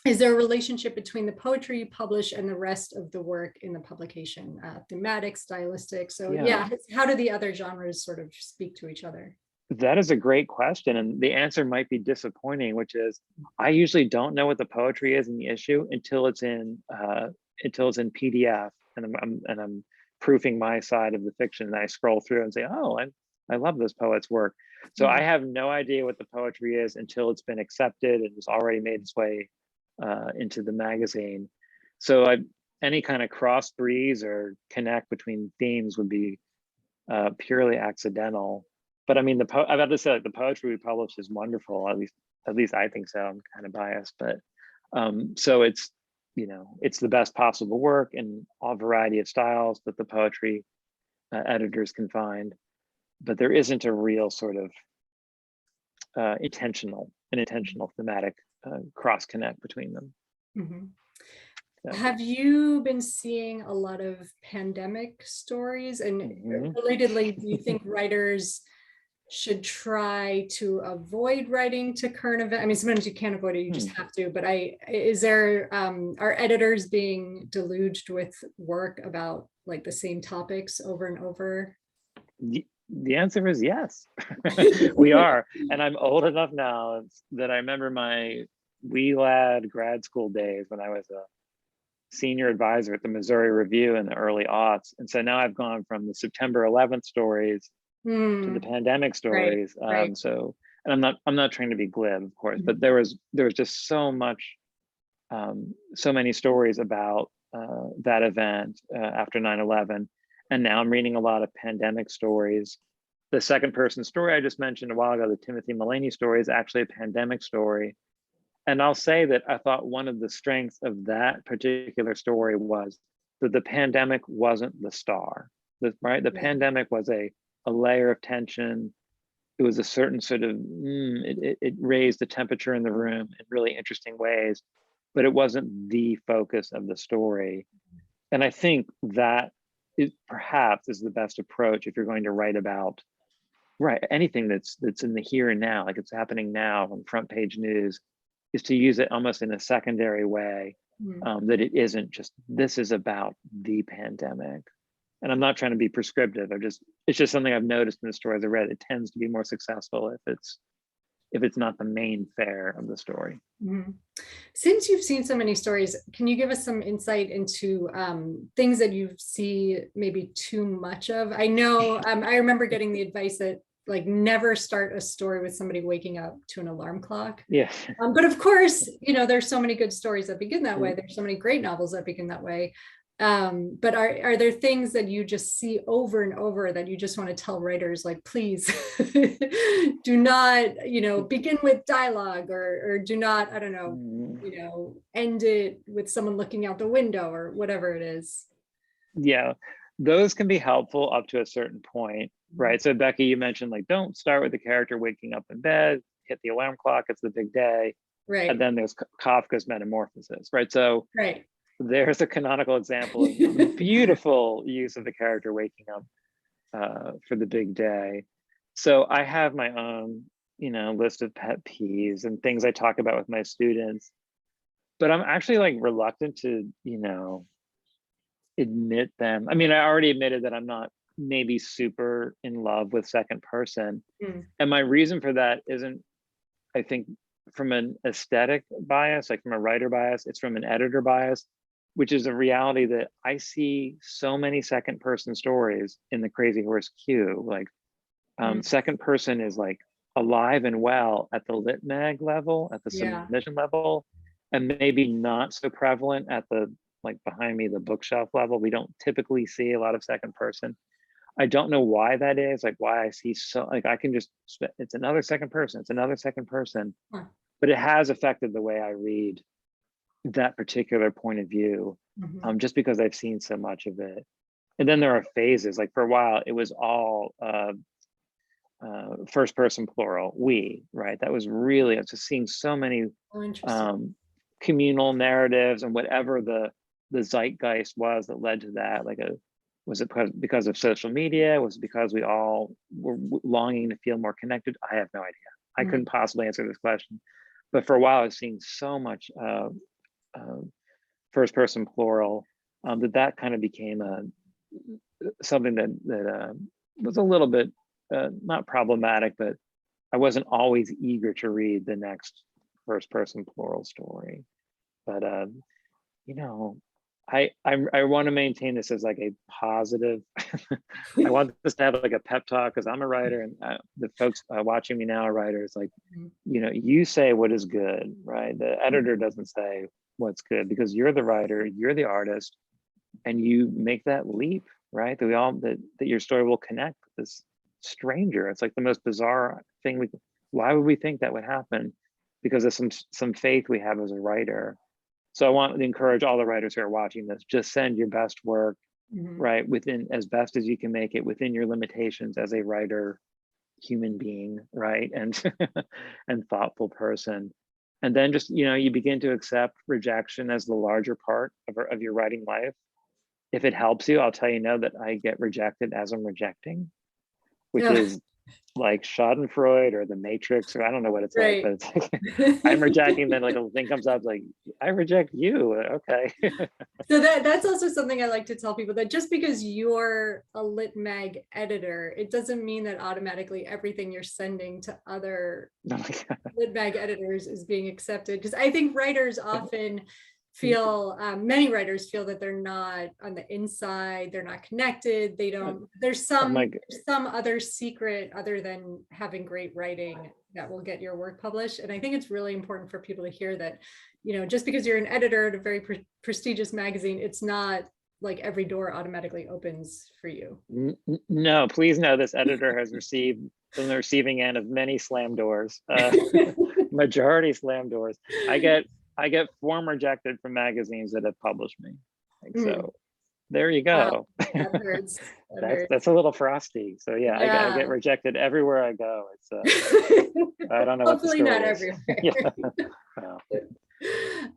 Is there a relationship between the poetry you publish and the rest of the work in the publication? Thematic, stylistic? So Yeah. yeah, how do the other genres sort of speak to each other? That is a great question, and the answer might be disappointing, which is I usually don't know what the poetry is in the issue until it's in PDF, and I'm proofing my side of the fiction, and I scroll through and say, oh, I love this poet's work. So I have no idea what the poetry is until it's been accepted and it's already made its way into the magazine. So any kind of cross breeds or connect between themes would be purely accidental. But I mean, I've got to say, like, the poetry we publish is wonderful. At least I think so. I'm kind of biased, but so it's it's the best possible work in all variety of styles that the poetry editors can find. But there isn't a real sort of intentional thematic cross connect between them. Mhm. So, Have you been seeing a lot of pandemic stories? And mhm. relatedly, do you think writers should try to avoid writing to current event? I mean, sometimes you can't avoid it, you just have to, but is there, are editors being deluged with work about like the same topics over and over? The answer is yes. We are. And I'm old enough now that I remember my wee lad grad school days when I was a senior advisor at the Missouri Review in the early aughts. And so now I've gone from the September 11th stories to the pandemic Right, stories. right. And I'm not trying to be glib, of course, but there was just so much, so many stories about that event after 9/11. And now I'm reading a lot of pandemic stories. The second person story I just mentioned a while ago, the Timothy Mullaney story, is actually a pandemic story. And I'll say that I thought one of the strengths of that particular story was that the pandemic wasn't the star, right? The pandemic was a layer of tension. It was a certain sort of, it raised the temperature in the room in really interesting ways, but it wasn't the focus of the story. And I think that perhaps is the best approach if you're going to write about, right, anything that's in the here and now, like it's happening now on front page news, is to use it almost in a secondary way, that it isn't just, this is about the pandemic. And I'm not trying to be prescriptive. It's just something I've noticed in the stories I read. It tends to be more successful if it's not the main fare of the story. Mhm. Since you've seen so many stories, can you give us some insight into things that you see maybe too much of? I know, I remember getting the advice that like never start a story with somebody waking up to an alarm clock. Yeah. But of course, there's so many good stories that begin that way. There's so many great novels that begin that way. But are there things that you just see over and over that you just want to tell writers, like, please do not, begin with dialogue, or do not, I don't know, end it with someone looking out the window or whatever it is? Yeah, those can be helpful up to a certain point, right? So Becky, you mentioned, like, don't start with the character waking up in bed, hit the alarm clock, it's the big day. Right. And then there's Kafka's Metamorphosis, right? So Right. there's a canonical example of beautiful use of the character waking up for the big day. So I have my own, list of pet peeves and things I talk about with my students, but I'm actually like reluctant to, admit them. I mean, I already admitted that I'm not maybe super in love with second person. And my reason for that isn't, I think, from an aesthetic bias, like from a writer bias, it's from an editor bias, which is a reality that I see so many second person stories in the Crazyhorse queue. Like second person is like alive and well at the lit mag level, at the submission level, and maybe not so prevalent at the, like behind me, the bookshelf level. We don't typically see a lot of second person. I don't know why that is, like why I see so, like I can just, it's another second person, it's another second person, but it has affected the way I read that particular point of view, just because I've seen so much of it. And then there are phases, like for a while, it was all first person plural, we, right? That was really, I was just seeing so many communal narratives and whatever the zeitgeist was that led to that. Like was it because of social media? Was it because we all were longing to feel more connected? I have no idea. I couldn't possibly answer this question. But for a while, I was seeing so much first person plural that kind of became something that was a little bit not problematic, but I wasn't always eager to read the next first person plural story. But you know, I want to maintain this as like a positive. I want this to have like a pep talk because I'm a writer, and the folks watching me now are writers. Like, you know, you say what is good, right? The editor doesn't say what's good because you're the writer, you're the artist, and you make that leap, right? That we all that your story will connect with this stranger. It's like the most bizarre thing. Why would we think that would happen? Because of some faith we have as a writer. So I want to encourage all the writers who are watching this, just send your best work, right? Within, as best as you can make it within your limitations as a writer, human being, right? And, and thoughtful person. And then just, you know, you begin to accept rejection as the larger part of your writing life. If it helps you, I'll tell you now that I get rejected as I'm rejecting, which is like Schadenfreude or the Matrix, or I don't know what it's like, but it's like I'm rejecting, then like a thing comes up like I reject you. Okay. So that's also something I like to tell people, that just because you're a lit mag editor, it doesn't mean that automatically everything you're sending to other lit mag editors is being accepted. Because I think writers often feel, many writers feel that they're not on the inside, they're not connected, they don't, there's some other secret other than having great writing that will get your work published. And I think it's really important for people to hear that, you know, just because you're an editor at a very prestigious magazine, it's not like every door automatically opens for you. No, please know this editor has received from the receiving end of many slam doors, majority slam doors. I get form rejected from magazines that have published me. Like, so there you go. Wow, that hurts. That's a little frosty. So yeah, I get rejected everywhere I go. It's I don't know. Hopefully what the not everywhere.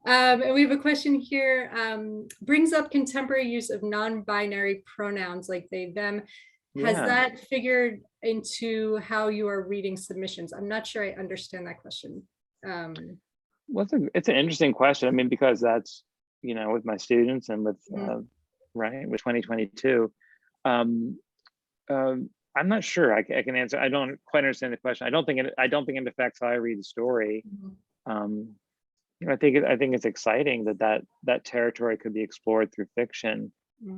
And we have a question here. Brings up contemporary use of non-binary pronouns like they, them. Has that figured into how you are reading submissions? I'm not sure I understand that question. Well, it's an interesting question. I mean, because that's, you know, with my students and with right, with 2022, I'm not sure I can answer. I don't quite understand the question. I don't think it affects how I read the story. You know, I think it's exciting that territory could be explored through fiction,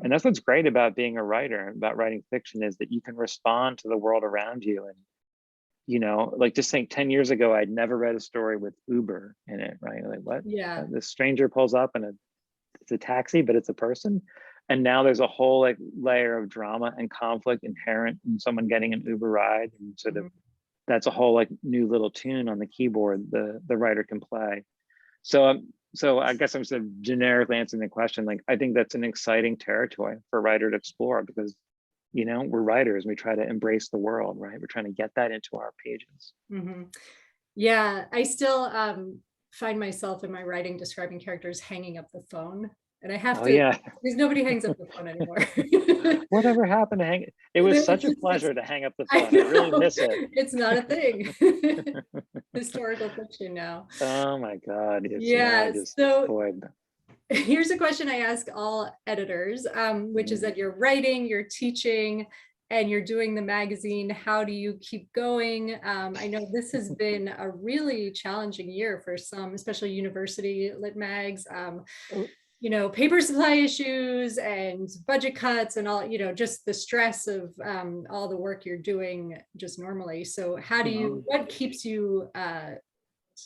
and that's what's great about being a writer, about writing fiction, is that you can respond to the world around you. And you know, like just think 10 years ago, I'd never read a story with Uber in it, right? Like what? Yeah. This stranger pulls up and it's a taxi, but it's a person. And now there's a whole like layer of drama and conflict inherent in someone getting an Uber ride. And sort of, that's a whole like new little tune on the keyboard the writer can play. So I guess I'm sort of generically answering the question. Like, I think that's an exciting territory for a writer to explore because, you know, we're writers, we try to embrace the world, right? We're trying to get that into our pages. Yeah, I still find myself in my writing describing characters hanging up the phone, and I have to, because nobody hangs up the phone anymore. Whatever happened to hang? It was such a pleasure to hang up the phone. I really miss it. It's not a thing. Historical fiction now. Oh my God. So here's a question I ask all editors, which is that you're writing, you're teaching, and you're doing the magazine. How do you keep going? I know this has been a really challenging year for some, especially university lit mags. You know, paper supply issues and budget cuts and all, you know, just the stress of all the work you're doing just normally. So how do you, what keeps you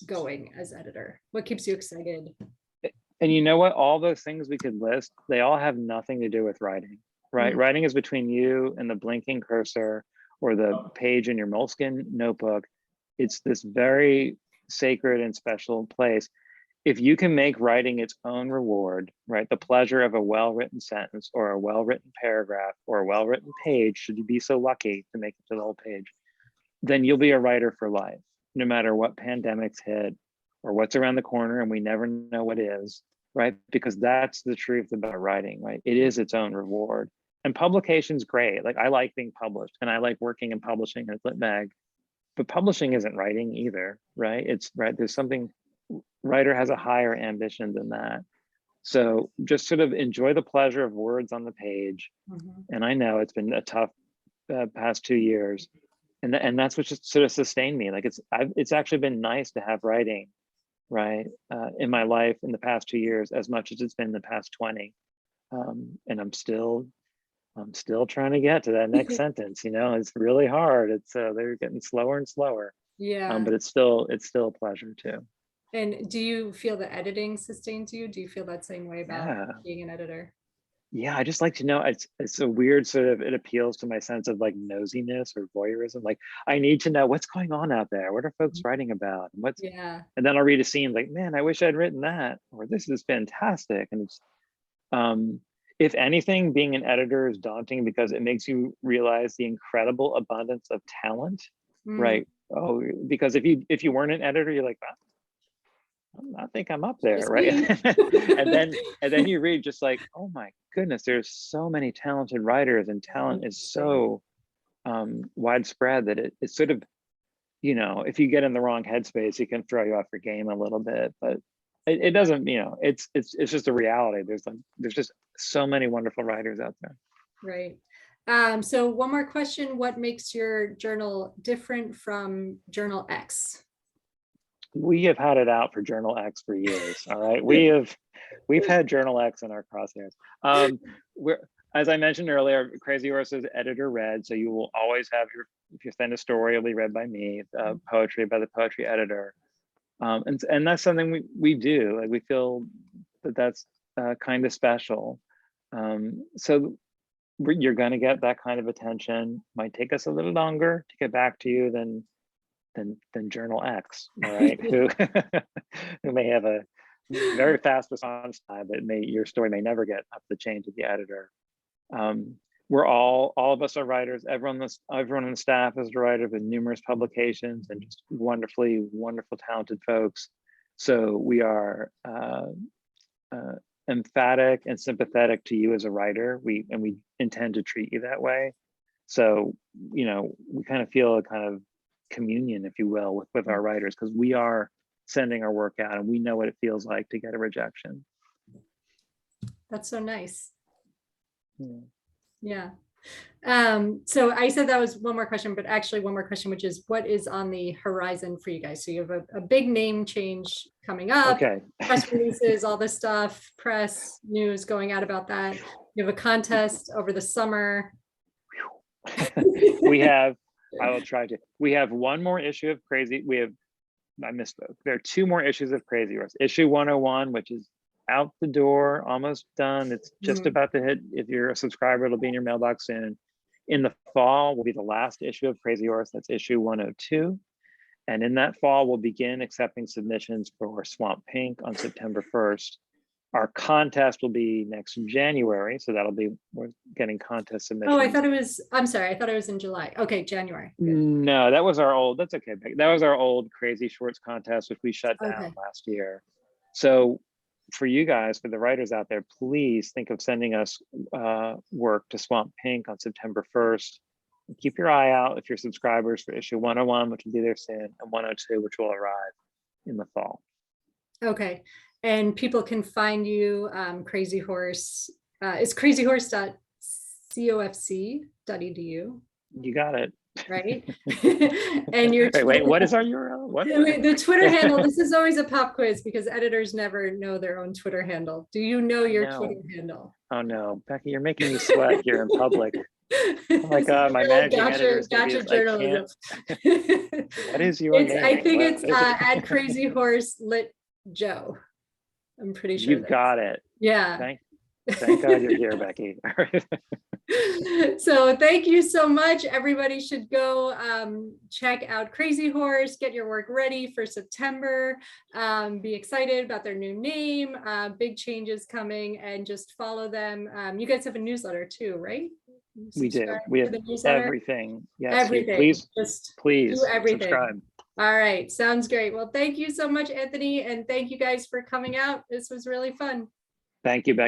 going as editor? What keeps you excited? And you know what? All those things we could list, they all have nothing to do with writing, right? Mm. Writing is between you and the blinking cursor or the page in your Moleskine notebook. It's this very sacred and special place. If you can make writing its own reward, right? The pleasure of a well-written sentence or a well-written paragraph or a well-written page, should you be so lucky to make it to the whole page, then you'll be a writer for life, no matter what pandemics hit or what's around the corner, and we never know what is, right? Because that's the truth about writing, right? It is its own reward. And publication's great. Like, I like being published and I like working in publishing at Lit Mag, but publishing isn't writing either, right? It's right, there's something, writer has a higher ambition than that. So just sort of enjoy the pleasure of words on the page. And I know it's been a tough past 2 years, and that's what just sort of sustained me. Like, it's actually been nice to have writing, right, in my life in the past 2 years as much as it's been the past 20. And I'm still trying to get to that next sentence. You know, it's really hard. It's they're getting slower and slower. Yeah. But it's still a pleasure too. And do you feel the editing sustains you? Do you feel that same way about being an editor? Yeah, I just like to know. It's a weird sort of, it appeals to my sense of like nosiness or voyeurism. Like, I need to know what's going on out there. What are folks writing about? And what's, and then I'll read a scene like, man, I wish I'd written that, or this is fantastic. And it's, if anything, being an editor is daunting because it makes you realize the incredible abundance of talent, right? Oh, because if you weren't an editor, you're like, I think I'm up there, right? and then you read just like, oh my goodness, there's so many talented writers, and talent is so widespread that it's sort of, you know, if you get in the wrong headspace, it can throw you off your game a little bit. But it doesn't, you know, it's just a reality. There's just so many wonderful writers out there. Right. So one more question: what makes your journal different from Journal X? We have had it out for Journal X for years. All right, we've had Journal X in our crosshairs. As I mentioned earlier, Crazyhorse is editor read, so you will always have if you send a story, it'll be read by me. Poetry by the poetry editor, and that's something we do. Like, we feel that's kind of special. So you're going to get that kind of attention. Might take us a little longer to get back to you than Journal X, all right, who may have a very fast response time, but your story may never get up the chain to the editor. We're all of us are writers. Everyone on the staff is a writer with numerous publications and just wonderful, talented folks. So we are emphatic and sympathetic to you as a writer. We intend to treat you that way. So, you know, we kind of feel a kind of communion, if you will, with our writers, because we are sending our work out and we know what it feels like to get a rejection. That's so nice. Yeah. So I said that was one more question, but actually one more question, which is, what is on the horizon for you guys? So you have a big name change coming up, press releases, all this stuff, press news going out about that. You have a contest over the summer. I will try to. We have one more issue of Crazy. I misspoke. There are 2 more issues of Crazyhorse. Issue 101, which is out the door, almost done. It's just about to hit. If you're a subscriber, it'll be in your mailbox soon. In the fall will be the last issue of Crazyhorse. That's issue 102. And in that fall, we'll begin accepting submissions for Swamp Pink on September 1st. Our contest will be next January, so we're getting contest submissions. Oh, I'm sorry, I thought it was in July. Okay, January. Good. No, that was our old, that's okay. That was our old Crazy Shorts contest, which we shut down last year. So for you guys, for the writers out there, please think of sending us work to Swamp Pink on September 1st. Keep your eye out if you're subscribers for issue 101, which will be there soon, and 102, which will arrive in the fall. Okay. And people can find you, Crazyhorse. Is crazyhorse.co? cofc.edu, You got it. right? And your Wait, what is our URL? What? the Twitter handle, this is always a pop quiz because editors never know their own Twitter handle. Do you know your Twitter handle? Oh no, Becky, you're making me sweat here in public. Oh my This God, is my real managing gotcha, editor is gonna be gotcha like, journalism. what is your name? I think What it's is it? at Crazy Horse Lit Joe. I'm pretty sure. You've got it. Yeah. Thank God you're here, Becky. So thank you so much. Everybody should go check out Crazy Horse, get your work ready for September, be excited about their new name, big changes coming, and just follow them. You guys have a newsletter too, right? We do. We have everything. Yes, everything. Please do everything. subscribe. All right, sounds great. Well, thank you so much, Anthony, and thank you guys for coming out. This was really fun. Thank you, Becky.